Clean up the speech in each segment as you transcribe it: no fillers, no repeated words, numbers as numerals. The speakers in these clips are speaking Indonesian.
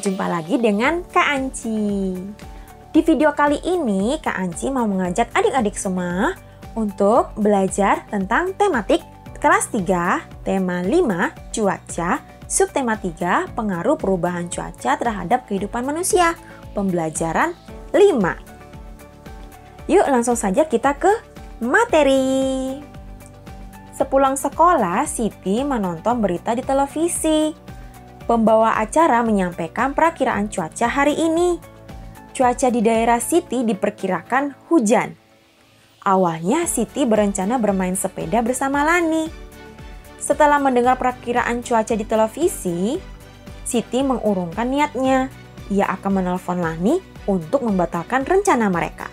jumpa lagi dengan Kak Anci. Di video kali ini, Kak Anci mau mengajak adik-adik semua untuk belajar tentang tematik kelas 3, tema 5, cuaca, subtema 3, pengaruh perubahan cuaca terhadap kehidupan manusia, pembelajaran 5. Yuk langsung saja kita ke materi. Sepulang sekolah, Siti menonton berita di televisi. Pembawa acara menyampaikan perakiraan cuaca hari ini. Cuaca di daerah Siti diperkirakan hujan. Awalnya Siti berencana bermain sepeda bersama Lani. Setelah mendengar perakiraan cuaca di televisi, Siti mengurungkan niatnya. Ia akan menelpon Lani untuk membatalkan rencana mereka.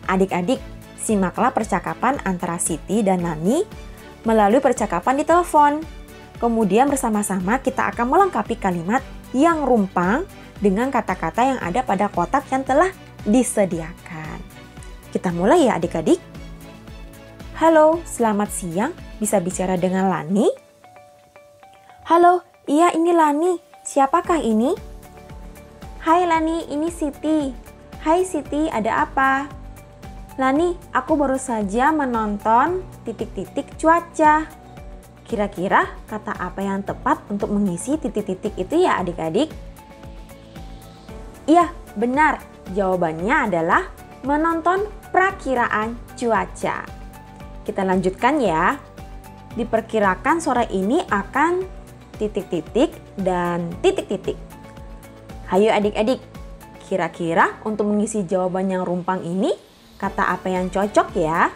Adik-adik, simaklah percakapan antara Siti dan Lani melalui percakapan di telepon. Kemudian bersama-sama kita akan melengkapi kalimat yang rumpang dengan kata-kata yang ada pada kotak yang telah disediakan. Kita mulai ya adik-adik. Halo, selamat siang. Bisa bicara dengan Lani? Halo, iya ini Lani. Siapakah ini? Hai Lani, ini Siti. Hai Siti, ada apa? Lani, aku baru saja menonton titik-titik cuaca. Kira-kira kata apa yang tepat untuk mengisi titik-titik itu ya adik-adik? Iya, benar. Jawabannya adalah menonton perakiraan cuaca. Kita lanjutkan ya. Diperkirakan sore ini akan titik-titik dan titik-titik. Hayo adik-adik, kira-kira untuk mengisi jawaban yang rumpang ini, kata apa yang cocok ya?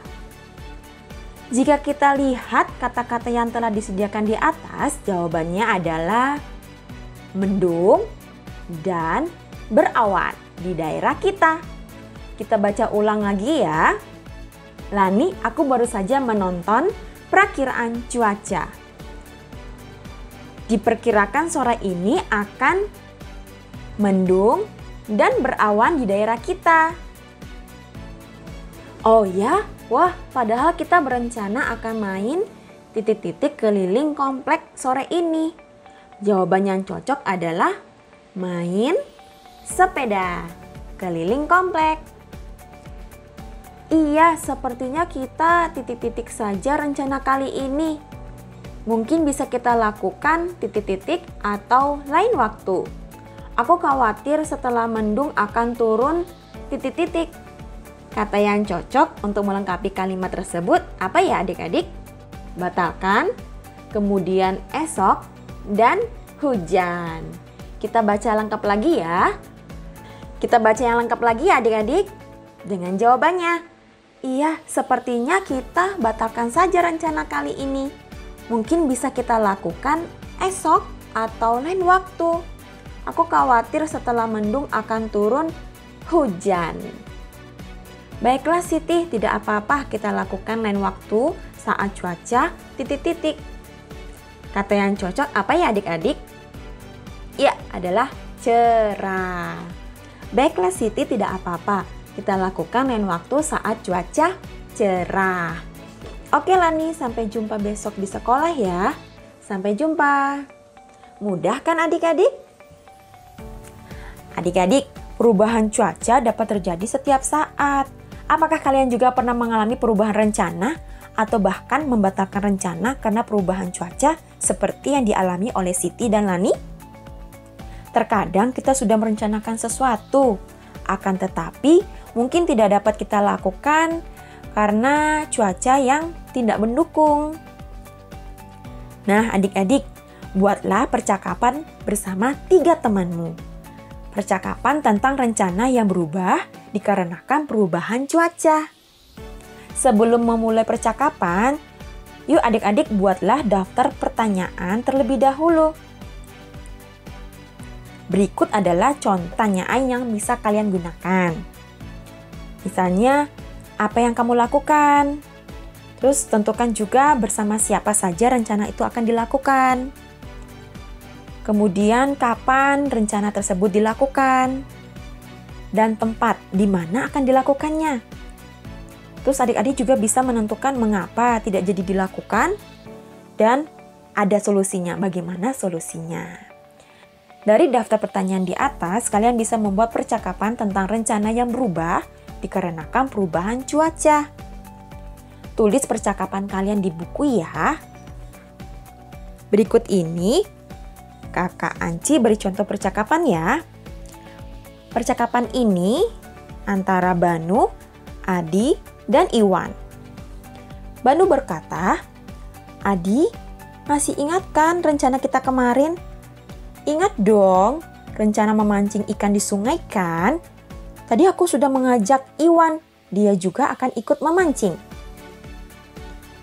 Jika kita lihat kata-kata yang telah disediakan di atas, jawabannya adalah mendung dan berawan di daerah kita. Kita baca ulang lagi ya. Lani, aku baru saja menonton perakiraan cuaca. Diperkirakan sore ini akan mendung dan berawan di daerah kita. Oh ya? Wah, padahal kita berencana akan main titik-titik keliling komplek sore ini. Jawaban yang cocok adalah main sepeda keliling komplek. Iya, sepertinya kita titik-titik saja rencana kali ini. Mungkin bisa kita lakukan titik-titik atau lain waktu. Aku khawatir setelah mendung akan turun titik-titik. Kata yang cocok untuk melengkapi kalimat tersebut apa ya adik-adik? Batalkan, kemudian esok, dan hujan. Kita baca lengkap lagi ya. Kita baca yang lengkap lagi ya adik-adik. Dengan jawabannya. Iya, sepertinya kita batalkan saja rencana kali ini. Mungkin bisa kita lakukan esok atau lain waktu. Aku khawatir setelah mendung akan turun hujan. Baiklah Siti, tidak apa-apa kita lakukan lain waktu saat cuaca titik-titik. Kata yang cocok apa ya adik-adik? Ya, adalah cerah. Baiklah Siti, tidak apa-apa. Kita lakukan lain waktu saat cuaca cerah. Oke Lani, sampai jumpa besok di sekolah ya. Sampai jumpa. Mudah kan adik-adik? Adik-adik, perubahan cuaca dapat terjadi setiap saat. Apakah kalian juga pernah mengalami perubahan rencana atau bahkan membatalkan rencana karena perubahan cuaca seperti yang dialami oleh Siti dan Lani? Terkadang kita sudah merencanakan sesuatu, akan tetapi mungkin tidak dapat kita lakukan karena cuaca yang tidak mendukung. Nah adik-adik, buatlah percakapan bersama 3 temanmu. Percakapan tentang rencana yang berubah dikarenakan perubahan cuaca. Sebelum memulai percakapan, yuk adik-adik buatlah daftar pertanyaan terlebih dahulu. Berikut adalah contoh pertanyaan yang bisa kalian gunakan. Misalnya, apa yang kamu lakukan? Terus tentukan juga bersama siapa saja rencana itu akan dilakukan. Kemudian kapan rencana tersebut dilakukan? Dan tempat di mana akan dilakukannya. Terus adik-adik juga bisa menentukan mengapa tidak jadi dilakukan dan ada solusinya, bagaimana solusinya. Dari daftar pertanyaan di atas, kalian bisa membuat percakapan tentang rencana yang berubah dikarenakan perubahan cuaca. Tulis percakapan kalian di buku ya. Berikut ini, Kakak Anci beri contoh percakapan ya. Percakapan ini antara Banu, Adi, dan Iwan. Banu berkata, "Adi, masih ingat kan rencana kita kemarin? Ingat dong, rencana memancing ikan di sungai kan? Tadi aku sudah mengajak Iwan, dia juga akan ikut memancing."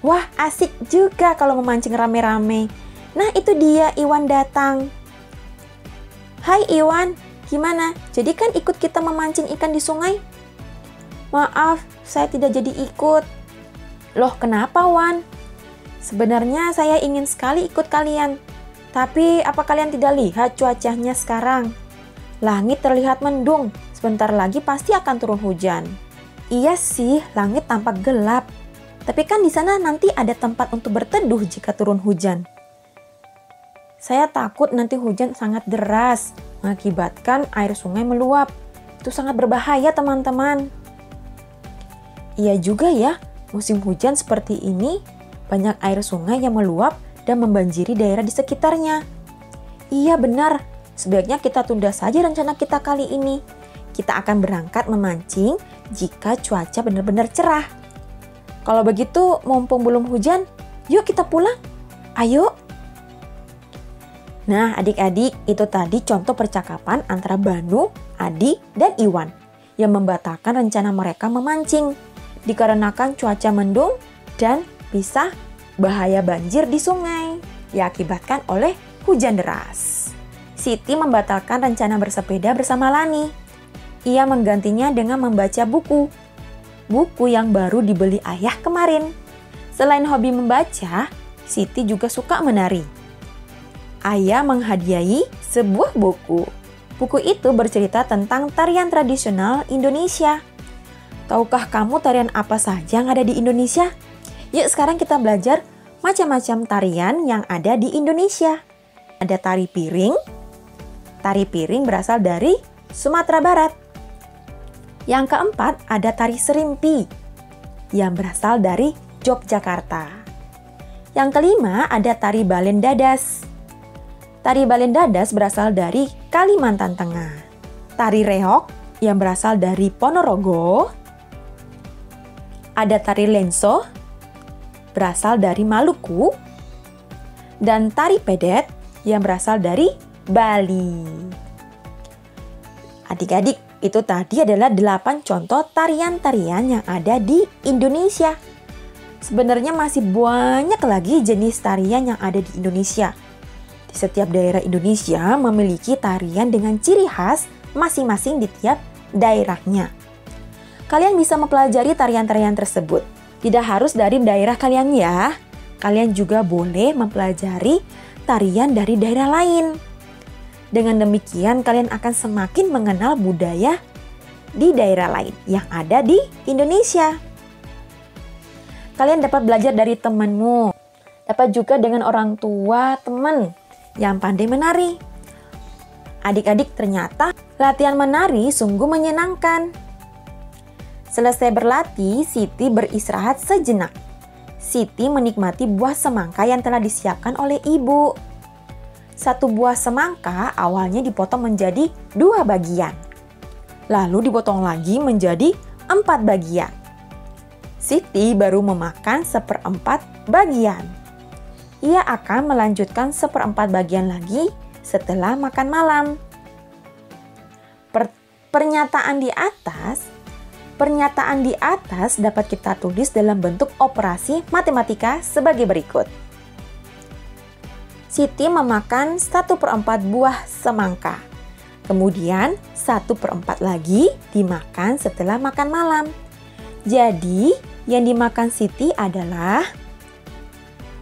Wah, asik juga kalau memancing rame-rame. Nah, itu dia Iwan datang. "Hai Iwan, gimana? Jadi kan ikut kita memancing ikan di sungai?" "Maaf, saya tidak jadi ikut." "Loh, kenapa Wan?" "Sebenarnya saya ingin sekali ikut kalian. Tapi apa kalian tidak lihat cuacanya sekarang? Langit terlihat mendung, sebentar lagi pasti akan turun hujan." "Iya sih, langit tampak gelap. Tapi kan di sana nanti ada tempat untuk berteduh jika turun hujan." "Saya takut nanti hujan sangat deras, mengakibatkan air sungai meluap. Itu sangat berbahaya teman-teman." "Iya juga ya, musim hujan seperti ini, banyak air sungai yang meluap dan membanjiri daerah di sekitarnya." "Iya benar, sebaiknya kita tunda saja rencana kita kali ini. Kita akan berangkat memancing jika cuaca benar-benar cerah." "Kalau begitu, mumpung belum hujan, yuk kita pulang. Ayo." Nah, adik-adik, itu tadi contoh percakapan antara Banu, Adi, dan Iwan yang membatalkan rencana mereka memancing dikarenakan cuaca mendung dan bisa bahaya banjir di sungai diakibatkan oleh hujan deras. Siti membatalkan rencana bersepeda bersama Lani. Ia menggantinya dengan membaca buku yang baru dibeli ayah kemarin. Selain hobi membaca, Siti juga suka menari. Ayah menghadiahi sebuah buku. Buku itu bercerita tentang tarian tradisional Indonesia. Tahukah kamu tarian apa saja yang ada di Indonesia? Yuk sekarang kita belajar macam-macam tarian yang ada di Indonesia. Ada tari piring. Tari piring berasal dari Sumatera Barat. Yang keempat ada tari serimpi yang berasal dari Yogyakarta. Yang kelima ada tari balen dadas. Tari balen dadas berasal dari Kalimantan Tengah. Tari reog yang berasal dari Ponorogo. Ada tari lenso berasal dari Maluku. Dan tari pedet yang berasal dari Bali. Adik-adik, itu tadi adalah 8 contoh tarian-tarian yang ada di Indonesia. Sebenarnya masih banyak lagi jenis tarian yang ada di Indonesia. Di setiap daerah Indonesia memiliki tarian dengan ciri khas masing-masing di tiap daerahnya. Kalian bisa mempelajari tarian-tarian tersebut. Tidak harus dari daerah kalian ya. Kalian juga boleh mempelajari tarian dari daerah lain. Dengan demikian kalian akan semakin mengenal budaya di daerah lain yang ada di Indonesia. Kalian dapat belajar dari temanmu. Dapat juga dengan orang tua teman yang pandai menari. Adik-adik, ternyata latihan menari sungguh menyenangkan. Selesai berlatih, Siti beristirahat sejenak. Siti menikmati buah semangka yang telah disiapkan oleh ibu. Satu buah semangka awalnya dipotong menjadi 2 bagian. Lalu dipotong lagi menjadi 4 bagian. Siti baru memakan 1/4 bagian. Ia akan melanjutkan 1/4 bagian lagi setelah makan malam. Pernyataan di atas dapat kita tulis dalam bentuk operasi matematika sebagai berikut. Siti memakan 1/4 buah semangka. Kemudian 1/4 lagi dimakan setelah makan malam. Jadi yang dimakan Siti adalah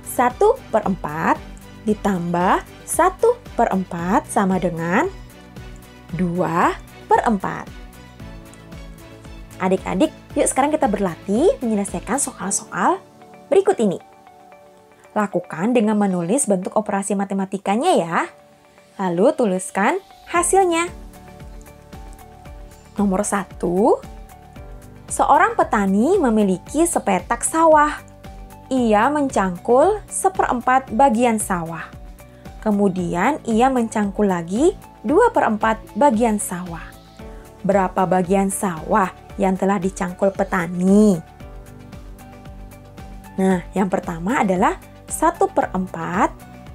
1/4 ditambah 1/4 sama dengan 2/4. Adik-adik, yuk sekarang kita berlatih menyelesaikan soal-soal berikut ini. Lakukan dengan menulis bentuk operasi matematikanya ya. Lalu tuliskan hasilnya. Nomor 1, seorang petani memiliki sepetak sawah. Ia mencangkul 1/4 bagian sawah. Kemudian ia mencangkul lagi 2/4 bagian sawah. Berapa bagian sawah yang telah dicangkul petani? Nah, yang pertama adalah 1/4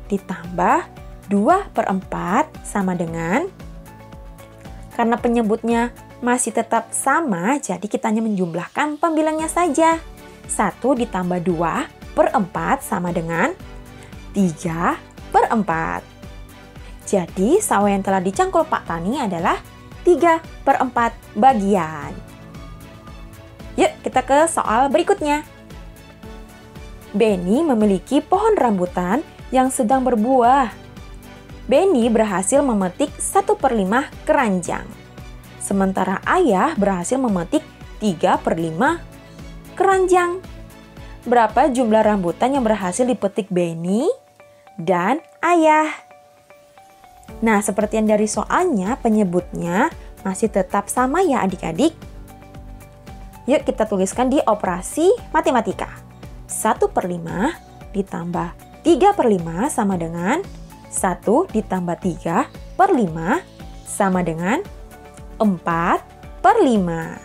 ditambah 2/4 sama dengan, karena penyebutnya masih tetap sama, jadi kita hanya menjumlahkan pembilangnya saja. 1 ditambah 2/4 sama dengan 3/4. Jadi sawah yang telah dicangkul Pak Tani adalah 3/4 bagian. Yuk kita ke soal berikutnya. Benny memiliki pohon rambutan yang sedang berbuah. Benny berhasil memetik 1/5 keranjang. Sementara ayah berhasil memetik 3/5 keranjang. Berapa jumlah rambutan yang berhasil dipetik Benny dan ayah? Nah, seperti yang dari soalnya, penyebutnya masih tetap sama ya adik-adik. Yuk kita tuliskan di operasi matematika. 1/5 ditambah 3/5 sama dengan 1 ditambah 3/5 sama dengan 4/5.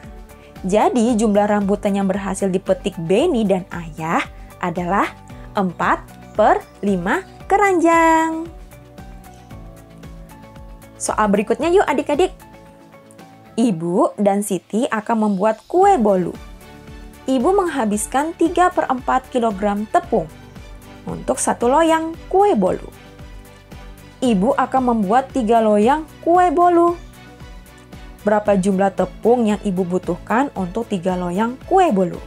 Jadi jumlah rambutan yang berhasil dipetik Benny dan ayah adalah 4/5 keranjang. Soal berikutnya yuk adik-adik. Ibu dan Siti akan membuat kue bolu. Ibu menghabiskan 3/4 kg tepung untuk 1 loyang kue bolu. Ibu akan membuat 3 loyang kue bolu. Berapa jumlah tepung yang ibu butuhkan untuk 3 loyang kue bolu?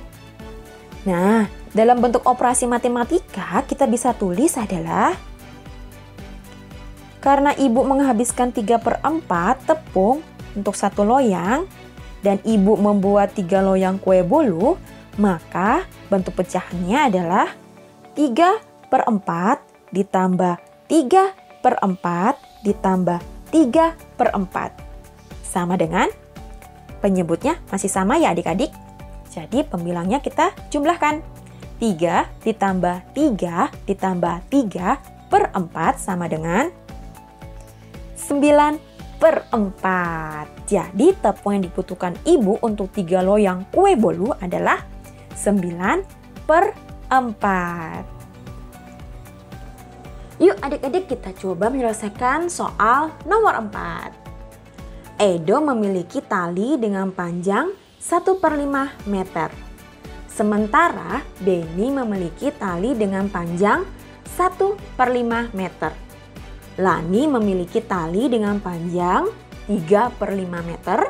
Nah, dalam bentuk operasi matematika kita bisa tulis adalah, karena ibu menghabiskan 3/4 tepung untuk 1 loyang dan ibu membuat 3 loyang kue bolu, maka bentuk pecahannya adalah 3/4 ditambah 3/4 ditambah 3/4. Sama dengan, penyebutnya masih sama ya adik-adik. Jadi pembilangnya kita jumlahkan. 3 ditambah 3 ditambah 3/4 sama dengan 9/4. Jadi tepung yang dibutuhkan ibu untuk 3 loyang kue bolu adalah 9/4. Yuk adik-adik kita coba menyelesaikan soal nomor 4. Edo memiliki tali dengan panjang 1/5 meter. Sementara Benny memiliki tali dengan panjang 1/5 meter. Lani memiliki tali dengan panjang 3/5 meter.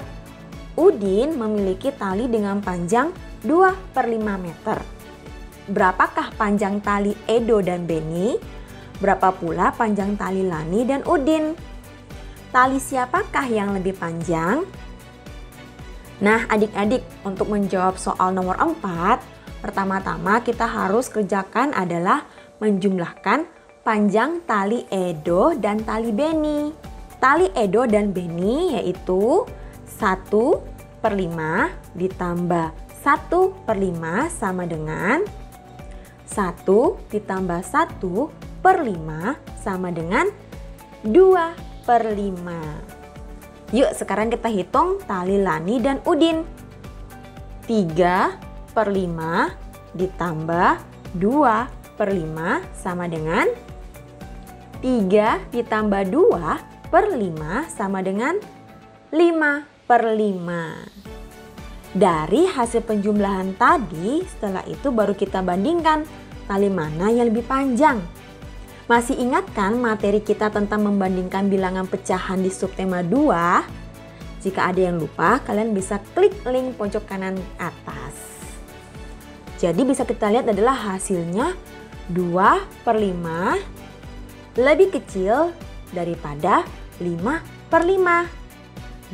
Udin memiliki tali dengan panjang 2/5 meter. Berapakah panjang tali Edo dan Benny? Berapa pula panjang tali Lani dan Udin? Tali siapakah yang lebih panjang? Nah adik-adik, untuk menjawab soal nomor 4, pertama-tama kita harus kerjakan adalah menjumlahkan panjang tali Edo dan tali Benny. Tali Edo dan Benny yaitu 1/5 ditambah 1/5 sama dengan 1 ditambah 1/5 sama dengan 2/5. Yuk sekarang kita hitung tali Lani dan Udin. 3/5 ditambah 2/5 sama dengan 3 ditambah 2/5 sama dengan 5/5. Dari hasil penjumlahan tadi, setelah itu baru kita bandingkan tali mana yang lebih panjang. Masih ingat kan materi kita tentang membandingkan bilangan pecahan di subtema 2? Jika ada yang lupa, kalian bisa klik link pojok kanan atas. Jadi bisa kita lihat adalah hasilnya 2/5 lebih kecil daripada 5/5.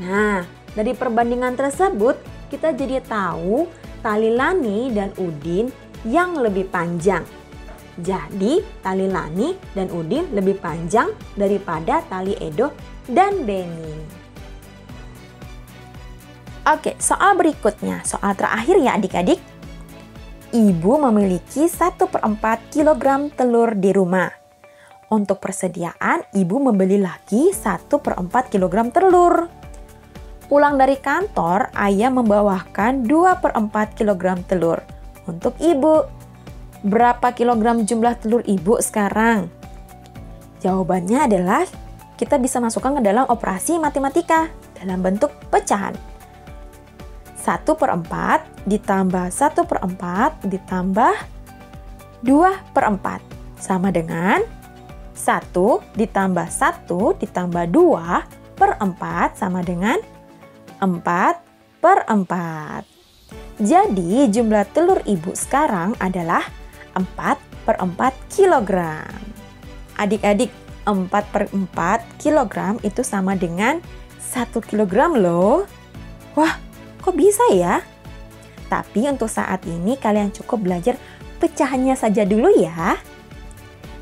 Nah, dari perbandingan tersebut kita jadi tahu tali Lani dan Udin yang lebih panjang. Jadi, tali Lani dan Udin lebih panjang daripada tali Edo dan Beni. Oke, soal berikutnya, soal terakhir ya adik-adik. Ibu memiliki 1/4 kilogram telur di rumah. Untuk persediaan, ibu membeli lagi 1/4 kilogram telur. Pulang dari kantor, ayah membawakan 2/4 kilogram telur untuk ibu. Berapa kilogram jumlah telur ibu sekarang? Jawabannya adalah kita bisa masukkan ke dalam operasi matematika dalam bentuk pecahan. 1/4 ditambah 1/4 ditambah 2/4 sama dengan 1 ditambah 1 ditambah 2/4 sama dengan 4/4. Jadi jumlah telur ibu sekarang adalah 4/4 kilogram. Adik-adik, 4/4 kilogram itu sama dengan 1 kilogram loh. Wah, kok bisa ya? Tapi untuk saat ini kalian cukup belajar pecahannya saja dulu ya.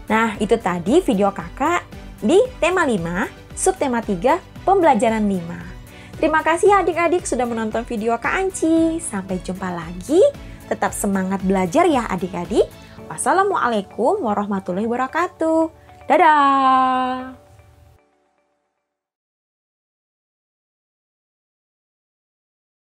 Nah, itu tadi video kakak di tema 5, subtema 3, pembelajaran 5. Terima kasih adik-adik sudah menonton video Kak Anci. Sampai jumpa lagi. Tetap semangat belajar ya adik-adik. Wassalamualaikum warahmatullahi wabarakatuh. Dadah!